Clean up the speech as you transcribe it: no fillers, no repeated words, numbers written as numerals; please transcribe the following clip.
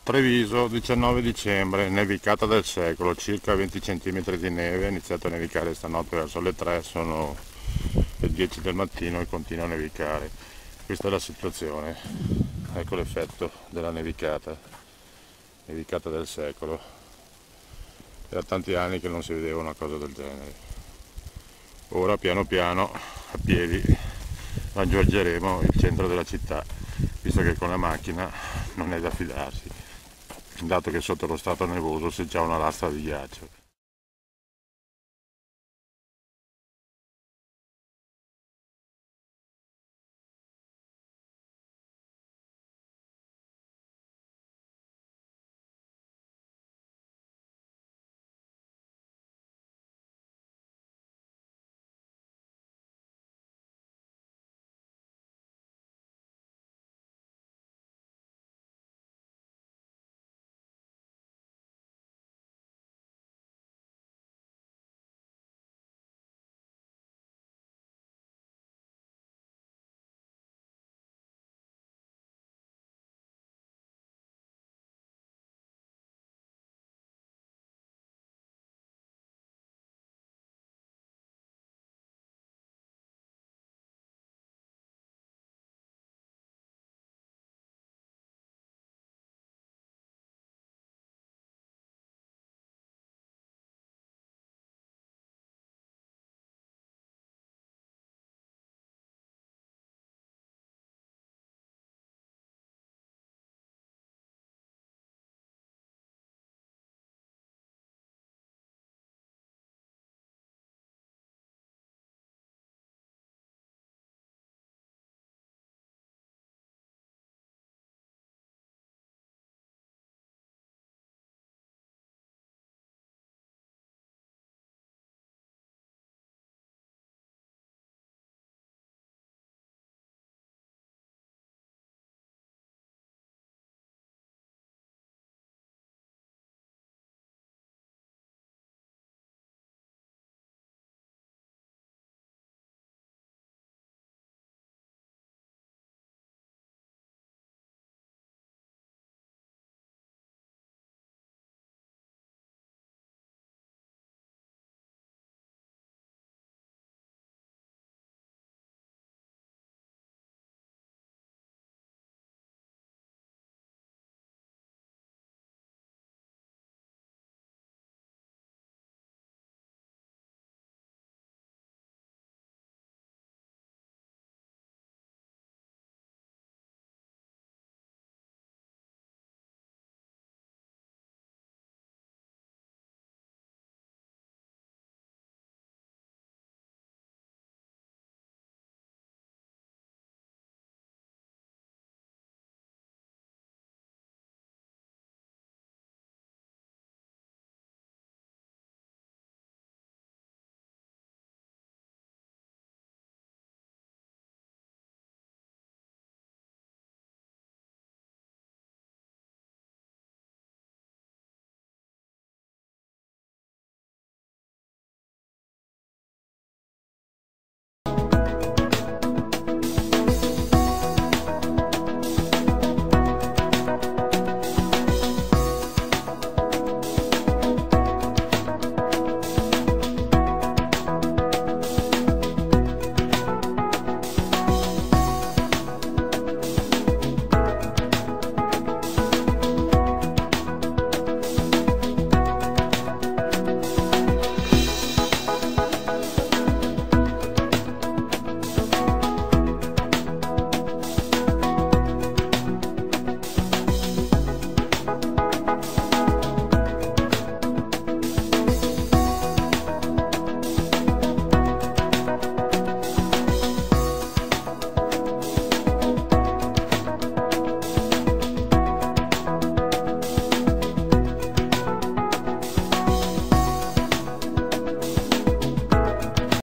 Treviso, 19 dicembre, nevicata del secolo, circa 20 cm di neve, ha iniziato a nevicare stanotte verso le 3, sono le 10 del mattino e continua a nevicare. Questa è la situazione, ecco l'effetto della nevicata del secolo. Era tanti anni che non si vedeva una cosa del genere. Ora piano piano, a piedi, raggiungeremo il centro della città, visto che con la macchina non è da fidarsi, dato che sotto lo strato nevoso c'è già una lastra di ghiaccio.